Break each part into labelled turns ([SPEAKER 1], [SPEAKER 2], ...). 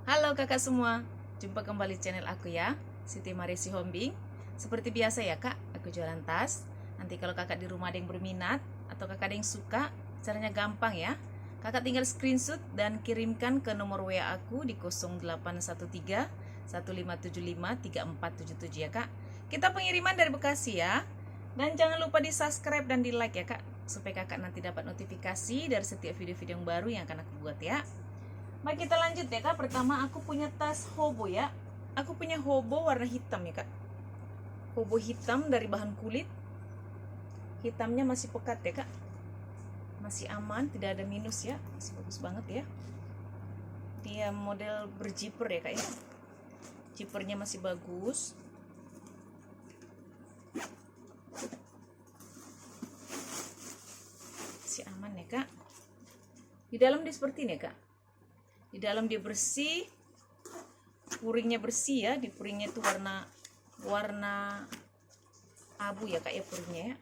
[SPEAKER 1] Halo kakak semua, jumpa kembali channel aku ya, Siti Marisi Hombing. Seperti biasa ya kak, aku jualan tas. Nanti kalau kakak di rumah ada yang berminat atau kakak ada yang suka, caranya gampang ya. Kakak tinggal screenshot dan kirimkan ke nomor WA aku di 0813 1575 3477 ya kak. Kita pengiriman dari Bekasi ya. Dan jangan lupa di subscribe dan di like ya kak, supaya kakak nanti dapat notifikasi dari setiap video-video yang baru yang akan aku buat ya. Baik, kita lanjut ya kak. Pertama aku punya tas hobo ya. Aku punya hobo warna hitam ya kak. Hobo hitam dari bahan kulit. Hitamnya masih pekat ya kak. Masih aman, tidak ada minus ya. Masih bagus banget ya. Dia model berjiper ya kak ya. Jipernya masih bagus. Masih aman ya kak. Di dalam dia seperti ini ya kak. Di dalam dia bersih, puringnya bersih ya. Di puringnya itu warna abu ya kak ya, puringnya ya.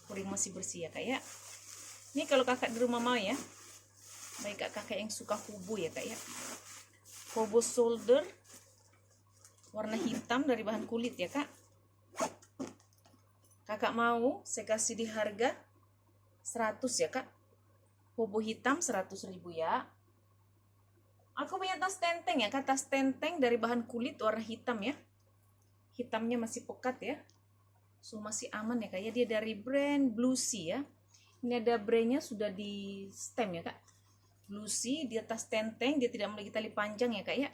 [SPEAKER 1] Puring masih bersih ya kak ya. Ini kalau kakak di rumah mau ya, baik kakak yang suka hobo ya kak ya. Hobo shoulder warna hitam dari bahan kulit ya kak. Kakak mau saya kasih di harga 100 ya kak. Hobo hitam 100.000 ya. Aku punya tas tenteng ya kak. Tas tenteng dari bahan kulit warna hitam ya. Hitamnya masih pekat ya. So masih aman ya kak ya. Dia dari brand Bluesy ya. Ini ada brandnya sudah di stem ya kak. Bluesy, dia tas tenteng. Dia tidak memiliki tali panjang ya kak ya.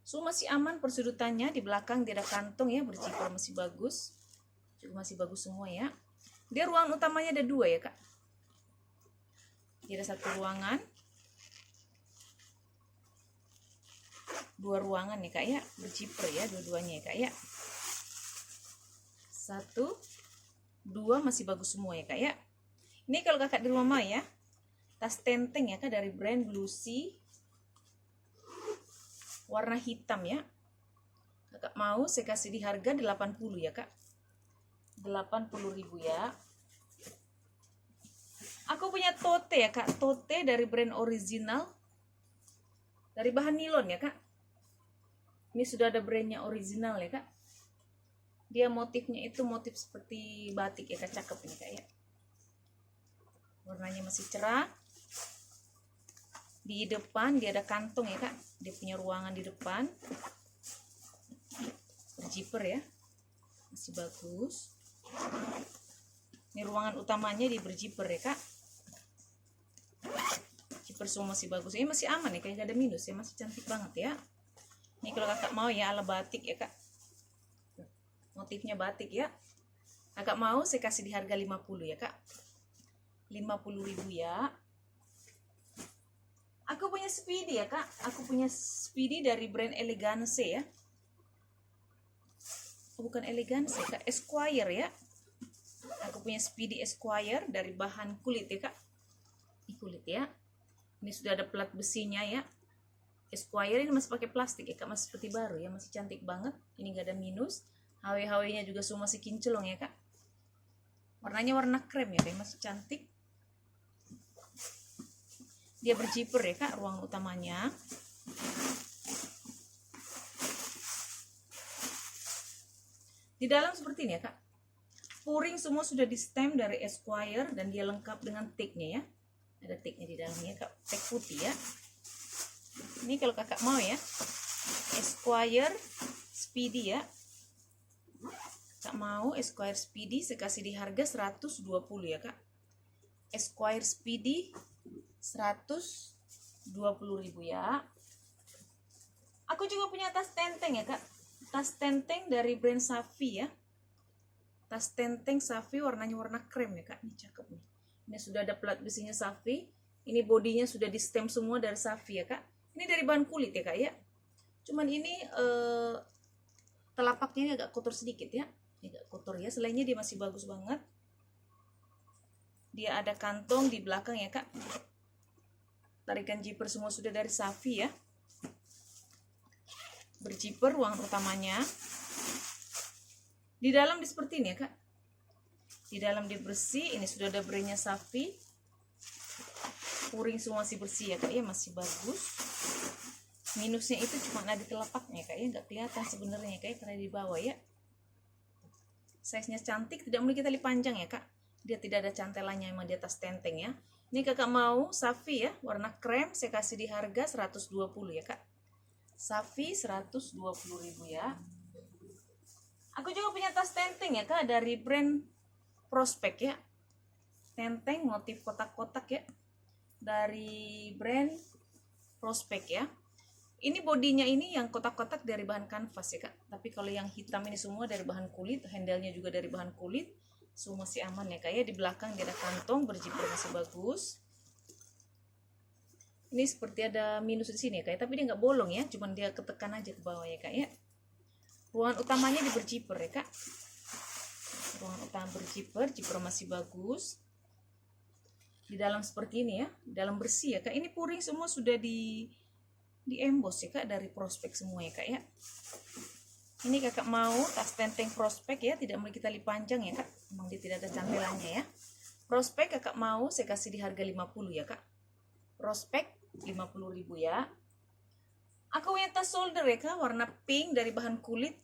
[SPEAKER 1] So masih aman persudutannya. Di belakang dia ada kantong ya. Berjiper masih bagus. Juga masih bagus semua ya. Dia ruangan utamanya ada 2 ya kak. Dia ada 1 ruangan. 2 ruangan nih kak ya, berjiper ya dua-duanya ya kak ya. 1, 2 masih bagus semua ya kak ya. Ini kalau kakak di rumah ya, tas tenteng ya kak dari brand Bluesy, warna hitam ya. Kakak mau saya kasih di harga 80 ya kak. 80.000 ya. Aku punya tote ya kak, tote dari brand original, dari bahan nilon ya kak. Ini sudah ada brandnya original ya kak. Dia motifnya itu motif seperti batik ya kak, cakep ini kak ya. Warnanya masih cerah. Di depan dia ada kantong ya kak. Dia punya ruangan di depan. Berjiper ya. Masih bagus. Ini ruangan utamanya di berjiper ya kak. Jiper semua masih bagus. Ini masih aman ya, kayak gak ada minus ya, masih cantik banget ya. Ini kalau kakak mau ya ala batik ya kak. Motifnya batik ya. Kakak mau saya kasih di harga 50 ya kak. 50.000 ya. Aku punya Speedy ya kak. Aku punya Speedy dari brand Elegance ya. Oh, bukan Elegance kak, Esquire ya. Aku punya Speedy Esquire dari bahan kulit ya kak. Ini kulit ya. Ini sudah ada plat besinya ya. Esquire ini masih pakai plastik ya kak, masih seperti baru ya, masih cantik banget. Ini gak ada minus. HW-HW-nya juga semua masih kinclong ya kak. Warnanya warna krem ya kak, masih cantik. Dia berjiper ya kak, ruang utamanya. Di dalam seperti ini ya kak. Puring semua sudah di stem dari Esquire dan dia lengkap dengan tagnya ya. Ada tagnya di dalamnya kak, tag putih ya. Ini kalau kakak mau ya, Esquire Speedy ya. Kakak mau Esquire Speedy, saya kasih di harga 120 ya kak. Esquire Speedy 120.000 ya. Aku juga punya tas tenteng ya kak. Tas tenteng dari brand Safi ya. Tas tenteng Safi warnanya warna krem ya kak. Ini cakep nih. Ini sudah ada plat besinya Safi. Ini bodinya sudah di stem semua dari Safi ya kak. Ini dari bahan kulit ya kak ya. Cuman ini telapaknya ini agak kotor sedikit ya. Ini agak kotor ya. Selainnya dia masih bagus banget. Dia ada kantong di belakang ya kak. Tarikan zipper semua sudah dari Safi ya. Berjiper ruangan utamanya. Di dalam seperti ini ya kak. Di dalam dia bersih. Ini sudah ada brandnya Safi. Puring semua masih bersih ya kak ya, masih bagus. Minusnya itu cuma ada di telapaknya kak ya, nggak kelihatan sebenarnya kayak karena di bawah ya. Size-nya cantik, tidak memiliki tali panjang ya kak. Dia tidak ada cantelannya emang di atas tenteng ya. Ini kakak mau Safi ya, warna krem, saya kasih di harga 120 ya kak. Safi 120.000 ya. Aku juga punya tas tenteng ya kak, dari brand Prospek ya. Tenteng motif kotak-kotak ya, dari brand Prospek ya. Ini bodinya ini yang kotak-kotak dari bahan kanvas ya kak. Tapi kalau yang hitam ini semua dari bahan kulit, handle-nya juga dari bahan kulit. Semua masih aman ya kak ya. Di belakang dia ada kantong, berjiper masih bagus. Ini seperti ada minus di sini ya kak, tapi dia nggak bolong ya, cuman dia ketekan aja ke bawah ya kak ya. Ruangan utamanya di berjiper ya kak. Ruangan utama berjiper, jiper masih bagus. Di dalam seperti ini ya, di dalam bersih ya kak. Ini puring semua sudah di emboss ya kak, dari Prospek semua ya kak ya. Ini kakak mau tas tenteng Prospek ya, tidak memiliki tali panjang ya kak, memang dia tidak ada cantelannya ya. Prospek kakak mau saya kasih di harga 50 ya kak. Prospek 50.000 ya. Aku punya tas shoulder ya kak, warna pink dari bahan kulit.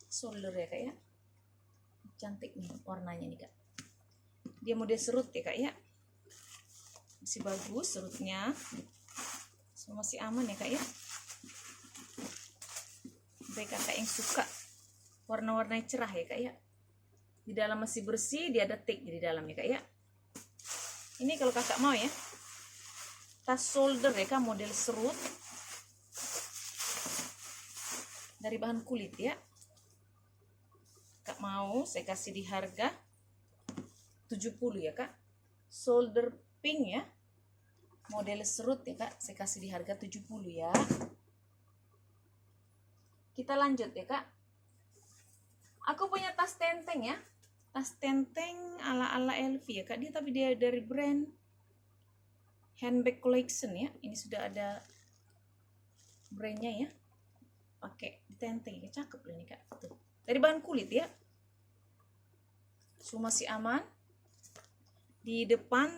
[SPEAKER 1] Shoulder ya kak ya, cantik nih warnanya nih kak. Dia model serut ya kak ya, masih bagus serutnya. Masih aman ya kak ya. Baik kakak yang suka warna-warna cerah ya kak ya. Di dalam masih bersih, dia ada tag di dalam ya kak ya. Ini kalau kakak mau ya, tas shoulder ya kak, model serut dari bahan kulit ya. Kak mau saya kasih di harga 70 ya kak. Shoulder pink ya, model serut ya kak, saya kasih di harga 70 ya. Kita lanjut ya kak. Aku punya tas tenteng ya, tas tenteng ala-ala LV ya kak. Dia tapi dia dari brand Handbag Collection ya. Ini sudah ada brandnya ya, pakai tenteng ya, cakep loh ini kak. Tuh, dari bahan kulit ya, semua masih aman. Di depan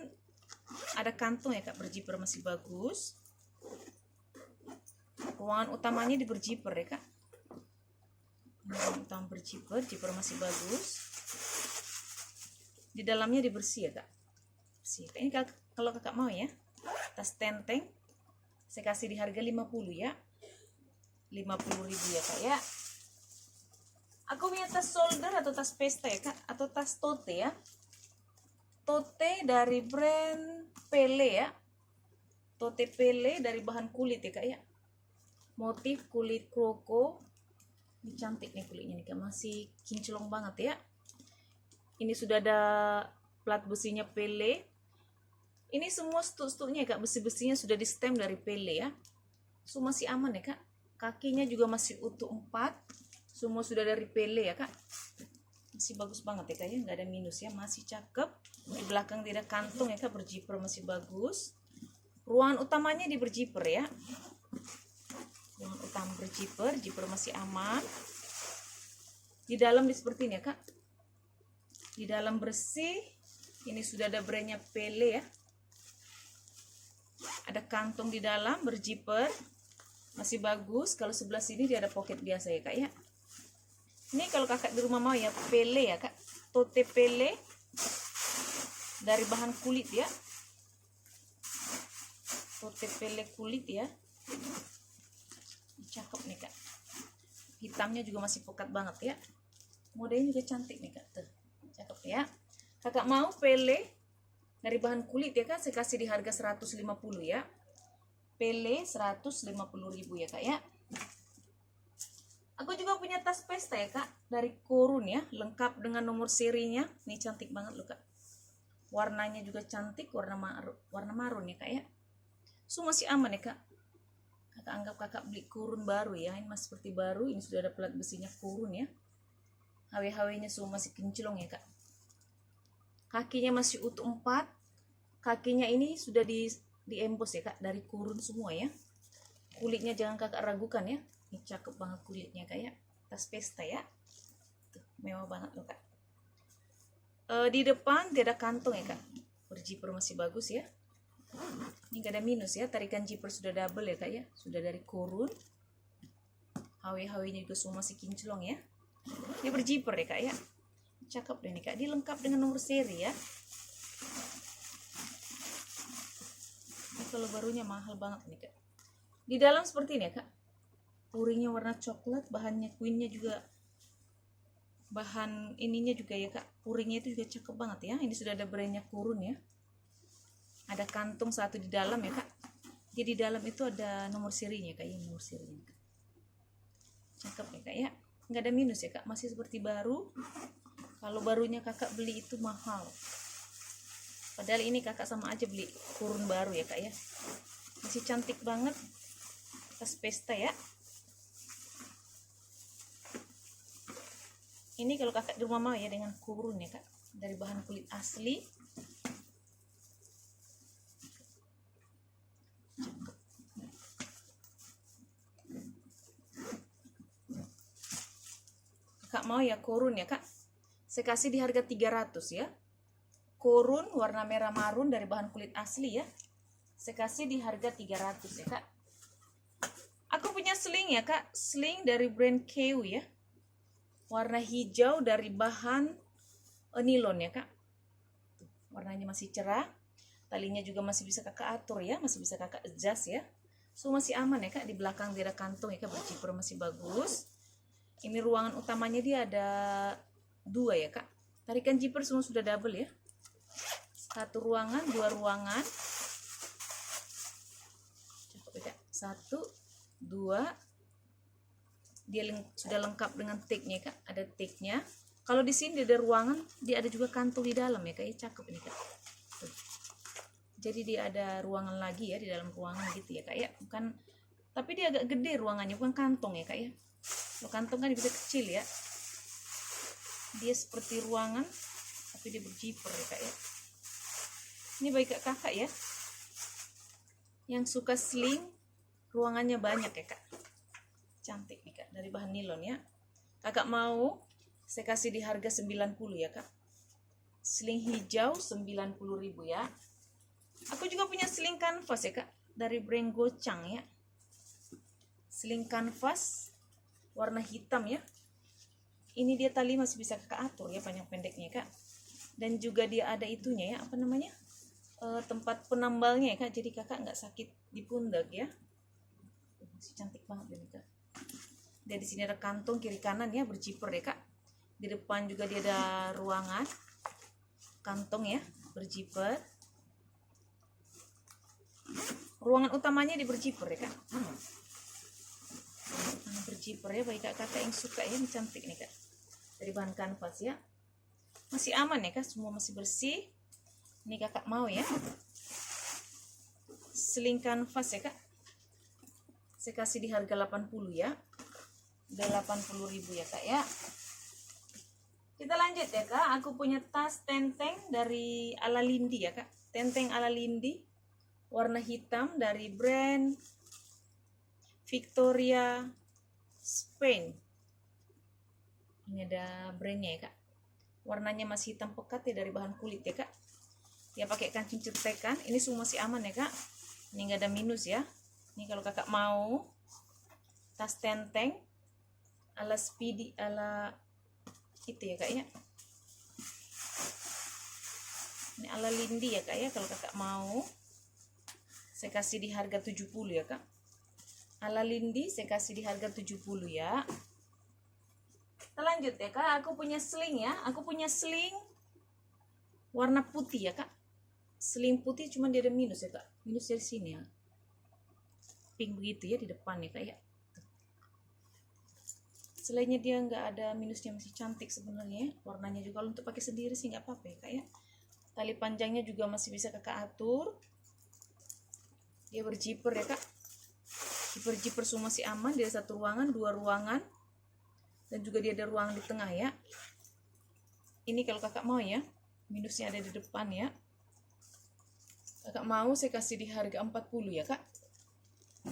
[SPEAKER 1] ada kantong ya kak, berjiper masih bagus. Ruangan utamanya di berjiper ya kak. Ruangan utama berjiper, jiper masih bagus. Di dalamnya dibersih ya kak. Bersih. Ini kalau kakak mau ya, tas tenteng saya kasih di harga 50 ya. 50.000 ya kak ya. Aku punya tas shoulder atau tas pesta ya kak, atau tas tote ya. Tote dari brand Pele ya. Tote Pele dari bahan kulit ya kak ya. Motif kulit kroko. Ini cantik nih kulitnya nih kak, masih kinclong banget ya. Ini sudah ada plat besinya Pele. Ini semua stuk-stuknya kak, besi-besinya sudah di stem dari Pele ya. Semua masih aman ya kak. Kakinya juga masih utuh 4. Semua sudah dari Pele ya kak. Masih bagus banget ya kak ya, nggak ada minus ya, masih cakep. Di belakang tidak kantong ya kak, berjiper masih bagus. Ruangan utamanya di berjiper ya. Ruangan utama berjiper, jiper masih aman. Di dalam seperti ini ya kak. Di dalam bersih. Ini sudah ada brandnya Pele ya. Ada kantong di dalam, berjiper masih bagus. Kalau sebelah sini dia ada pocket biasa ya kak ya. Ini kalau kakak di rumah mau ya, Pele ya kak, tote Pele dari bahan kulit ya. Tote Pele kulit ya, cakep nih kak. Hitamnya juga masih pokat banget ya. Modelnya juga cantik nih kak, tuh cakep ya. Kakak mau Pele dari bahan kulit ya kak, saya kasih di harga 150 ya. Pele 150.000 ya kak ya. Aku juga punya tas pesta ya kak, dari Korun ya, lengkap dengan nomor serinya. Ini cantik banget loh kak. Warnanya juga cantik, warna marun ya kak ya. So masih aman ya kak. Kakak anggap kakak beli Korun baru ya. Ini masih seperti baru, ini sudah ada plat besinya Korun ya. HW-HW-nya semua masih kinclong ya kak. Kakinya masih utuh 4. Kakinya ini sudah di emboss ya kak, dari Korun semua ya. Kulitnya jangan kakak ragukan ya. Ini cakep banget kulitnya kak ya. Tas pesta ya. Tuh, mewah banget loh kak. Di depan tidak ada kantong ya kak. Berjiper masih bagus ya. Ini gak ada minus ya, tarikan zipper sudah double ya kak ya, sudah dari kurun. HW-HW-nya juga semua masih kinclong ya. Dia berzipper ya kak ya. Cakep deh nih kak, dia lengkap dengan nomor seri ya. Ini kalau barunya mahal banget nih kak. Di dalam seperti ini ya kak. Puringnya warna coklat, bahannya queennya juga, bahan ininya juga ya kak, puringnya itu juga cakep banget ya. Ini sudah ada brandnya kurun ya. Ada kantung satu di dalam ya kak. Jadi di dalam itu ada nomor serinya kak, ini nomor serinya kak. Cakep ya kak ya, nggak ada minus ya kak, masih seperti baru. Kalau barunya kakak beli itu mahal, padahal ini kakak sama aja beli kurun baru ya kak ya. Masih cantik banget, tas pesta ya. Ini kalau kakak di rumah mau ya dengan kurun ya kak, dari bahan kulit asli. Kakak mau ya kurun ya kak, saya kasih di harga 300 ya. Kurun warna merah marun dari bahan kulit asli ya, saya kasih di harga 300 ya kak. Aku punya sling ya kak, sling dari brand KEW ya, warna hijau dari bahan nilon ya kak. Warnanya masih cerah, talinya juga masih bisa kakak atur ya, masih bisa kakak adjust ya. So masih aman ya kak, di belakang dia ada kantung ya kak, berzipper masih bagus. Ini ruangan utamanya dia ada 2 ya kak. Tarikan zipper semua sudah double ya. 1 ruangan, 2 ruangan. Cakep ya kak. 1, 2. Dia sudah lengkap dengan tag-nya kak. Ada tag-nya. Kalau di sini ada ruangan, dia ada juga kantung di dalam ya kak. Cakep ini kak. Tuh. Jadi dia ada ruangan lagi ya di dalam ruangan gitu ya kak ya. Bukan, tapi dia agak gede ruangannya, bukan kantong ya kak ya. Kalau kantong kan bisa kecil ya. Dia seperti ruangan, tapi dia berzipper ya kak ya. Ini baik kakak ya, yang suka sling, ruangannya banyak ya kak. Cantik nih kak, dari bahan nilon ya. Kakak mau, saya kasih di harga 90 ya kak. Sling hijau 90.000 ya. Aku juga punya sling kanvas ya kak, dari brand Gochang ya. Sling kanvas warna hitam ya. Ini dia tali masih bisa kakak atur ya, panjang pendeknya kak. Dan juga dia ada itunya ya, apa namanya, tempat penambalnya ya kak. Jadi kakak nggak sakit di pundak ya. Masih cantik banget ini kak. Dia di sini ada kantung kiri kanan ya, berzipper ya kak. Di depan juga dia ada ruangan kantong ya, berzipper. Ruangan utamanya di berzipper ya kak. Berzipper ya, bagi kakak yang suka ya, ini cantik nih kak, dari bahan kanvas ya. Masih aman ya kak, semua masih bersih. Ini kakak mau ya, sling kanvas ya kak, saya kasih di harga 80 ya. Udah 80.000 ya kak ya. Kita lanjut ya kak, aku punya tas tenteng dari ala Lindi ya kak. Tenteng ala Lindi warna hitam dari brand Victoria Spain. Ini ada brandnya ya kak. Warnanya masih hitam pekat ya, dari bahan kulit ya kak. Dia pakai kancing cetekan. Ini semua masih aman ya kak. Ini nggak ada minus ya. Ini kalau kakak mau tas tenteng ala Speedy, ala itu ya kak ya. Ini ala Lindi ya kak ya. Kalau kakak mau, saya kasih di harga 70 ya kak. Ala Lindi saya kasih di harga 70 ya. Kita lanjut ya kak, aku punya sling ya. Aku punya sling warna putih ya kak. Sling putih cuman dia ada minus ya kak. Minus dari sini ya, pink begitu ya di depan ya kak ya. Selainnya dia nggak ada minusnya, masih cantik sebenarnya. Warnanya juga kalau untuk pakai sendiri sih nggak apa-apa ya kak ya. Tali panjangnya juga masih bisa kakak atur. Dia berzipper ya kak. Zipper semua masih aman. Dia 1 ruangan, 2 ruangan, dan juga dia ada ruang di tengah ya. Ini kalau kakak mau ya, minusnya ada di depan ya. Kakak mau saya kasih di harga 40 ya kak.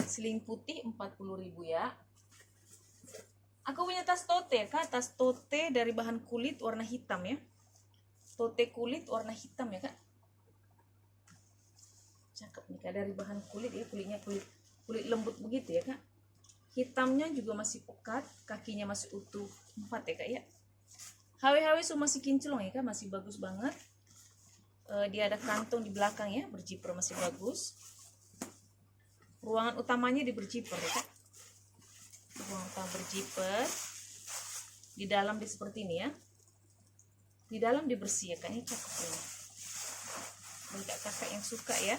[SPEAKER 1] Sling putih 40.000 ya. Aku punya tas tote kak, tas tote dari bahan kulit warna hitam ya. Tote kulit warna hitam ya kak. Cakep nih kak, dari bahan kulit ya, kulitnya kulit lembut begitu ya kak. Hitamnya juga masih pekat, kakinya masih utuh 4 ya kak ya. HW semua masih kinclong ya kak, masih bagus banget. Dia ada kantong di belakang ya, berjiper masih bagus. Ruangan utamanya di berjiper ya kak. Ruangan utama berjiper. Di dalam di seperti ini ya. Di dalam dibersih ya kak, ini cakep ini. Bagi kakak yang suka ya.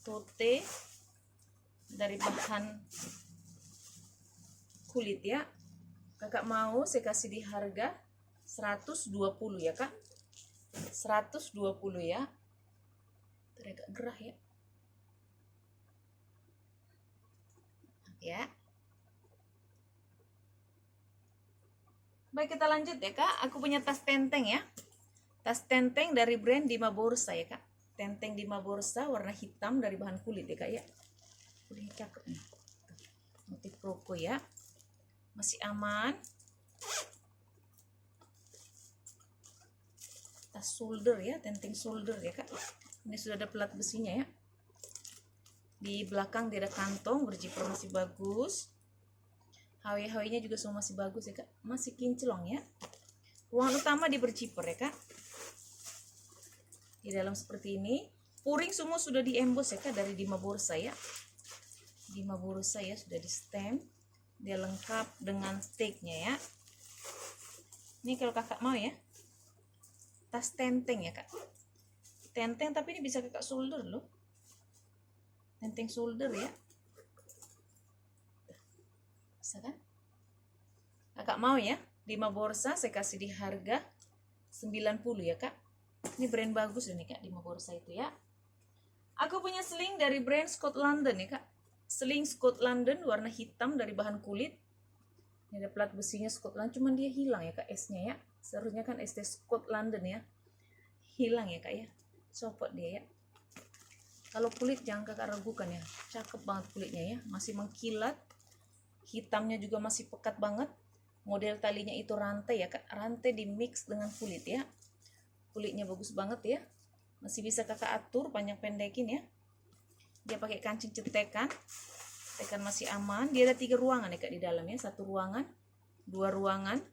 [SPEAKER 1] Tote dari bahan kulit ya. Kakak mau saya kasih di harga 120 ya kak. 120 ya. Agak gerah ya. Ya. Baik, kita lanjut ya kak. Aku punya tas tenteng ya. Tas tenteng dari brand Dima Borsa ya kak. Tenteng Dima Borsa warna hitam dari bahan kulit ya kak ya. Kulitnya cakep nih. Motif kroko ya. Masih aman. Tas shoulder ya, tenteng shoulder ya kak. Ini sudah ada pelat besinya ya. Di belakang dia ada kantong, berjiper masih bagus. HW-nya juga semua masih bagus ya kak, masih kinclong ya. Ruangan utama di berjiper ya kak. Di dalam seperti ini. Puring semua sudah diembos ya kak, dari Dima Borsa ya. Dima Borsa ya, sudah di stem. Dia lengkap dengan tag-nya ya. Ini kalau kakak mau ya, tas tenteng ya kak. Tenteng tapi ini bisa kakak shoulder loh. Tenteng shoulder ya. Bisa kan? Kakak mau ya, Dima Borsa saya kasih di harga 90 ya kak. Ini brand bagus nih kak, Dima Borsa itu ya. Aku punya seling dari brand Scott London ya kak. Seling Scott London warna hitam dari bahan kulit. Ini ada plat besinya Scott London, cuman dia hilang ya kak S-nya ya. Seharusnya kan ST Scott London ya. Hilang ya kak ya. Copot dia ya. Kalau kulit jangan kakak ragukan ya. Cakep banget kulitnya ya, masih mengkilat. Hitamnya juga masih pekat banget. Model talinya itu rantai ya kak. Rantai di mix dengan kulit ya. Kulitnya bagus banget ya. Masih bisa kakak atur panjang pendekin ya. Dia pakai kancing cetekan. Cetekan masih aman. Dia ada 3 ruangan ya kak di dalam ya. 1 ruangan, 2 ruangan.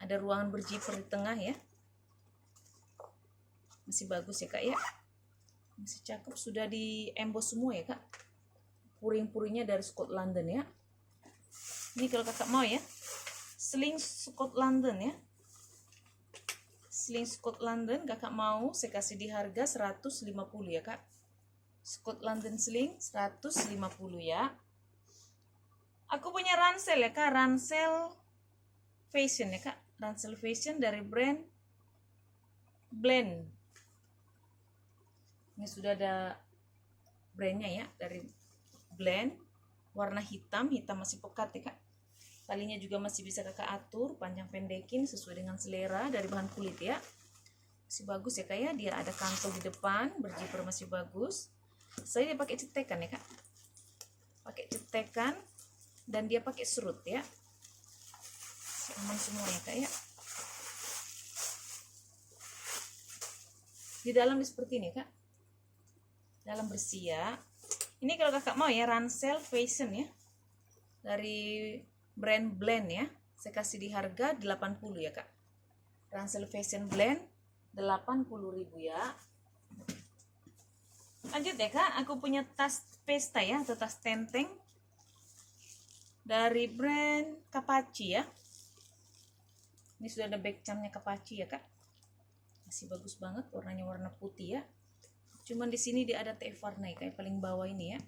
[SPEAKER 1] Ada ruangan berjiper di tengah ya. Masih bagus ya kak ya. Masih cakep, sudah di embos semua ya kak. Puring-puringnya dari Scott London ya. Ini kalau kakak mau ya, seling Scott London ya. Seling Scott London kakak mau saya kasih di harga 150 ya kak. Scott London seling 150 ya. Aku punya ransel ya kak, ransel fashion ya kak. Ransel fashion dari brand Blend. Ini sudah ada brandnya ya, dari Blend. Warna hitam, hitam masih pekat ya kak. Talinya juga masih bisa kakak atur panjang pendekin sesuai dengan selera, dari bahan kulit ya. Masih bagus ya kak ya. Dia ada kantong di depan, berjiper masih bagus. Saya dia pakai cetekan ya kak. Pakai cetekan dan dia pakai serut ya. Aman semua ya kak ya. Di dalam seperti ini kak. Dalam bersih ya. Ini kalau kakak mau ya, ransel fashion ya. Dari brand Blend ya. Saya kasih di harga 80 ya kak. Ransel fashion Blend 80.000 ya. Lanjut ya kak, aku punya tas pesta ya, atau tas tenteng dari brand Kapachi ya. Ini sudah ada back charmnya Kapachi ya kak. Masih bagus banget, warnanya warna putih ya. Cuman di sini dia ada TF warna ya, kayak paling bawah ini ya.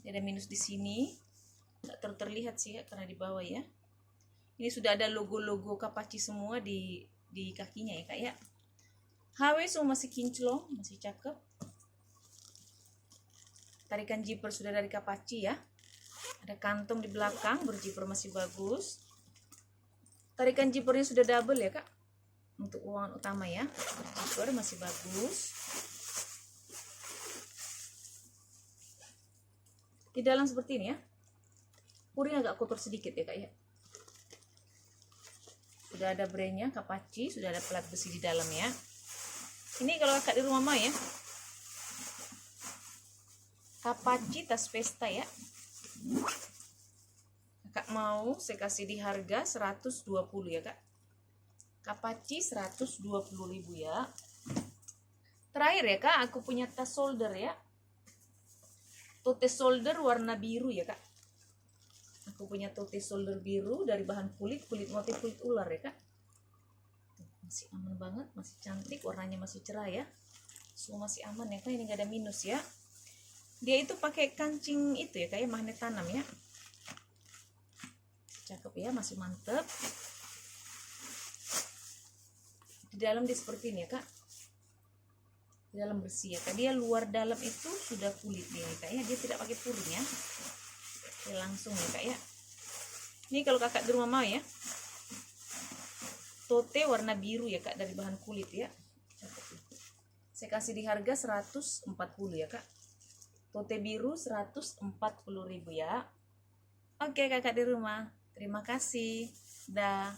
[SPEAKER 1] Dia ada minus di sini. Nggak terlihat sih ya karena di bawah ya. Ini sudah ada logo-logo Kapachi semua di kakinya ya kak ya. HW semua masih kinclong, masih cakep. Tarikan zipper sudah dari Kapachi ya. Ada kantong di belakang, berzipper masih bagus. Tarikan zippernya sudah double ya kak. Untuk ruangan utama ya. Zipper masih bagus. Di dalam seperti ini ya. Puring agak kotor sedikit ya kak ya. Sudah ada brandnya Kapachi, sudah ada pelat besi di dalam ya. Ini kalau kakak di rumah mah ya. Kapaci tas pesta ya. Kakak mau saya kasih di harga 120 ya kak. Kapaci 120.000 ya. Terakhir ya kak, aku punya tas solder ya. Tote solder warna biru ya kak. Aku punya tote solder biru dari bahan kulit motif kulit ular ya kak. Masih aman banget, masih cantik, warnanya masih cerah ya. Semua masih aman ya kak, ini gak ada minus ya. Dia itu pakai kancing itu ya kak ya, magnet tanam ya. Cakep ya, masih mantep. Di dalam dia seperti ini ya kak. Di dalam bersih ya kak. Dia luar dalam itu sudah kulit dia ya kak ya. Dia tidak pakai puring ya. Dia langsung ya kak ya. Ini kalau kakak di rumah mau ya. Tote warna biru ya kak, dari bahan kulit ya. Saya kasih di harga 140 ya kak. Tote biru 140.000 ya. Oke kakak di rumah, terima kasih. Dah.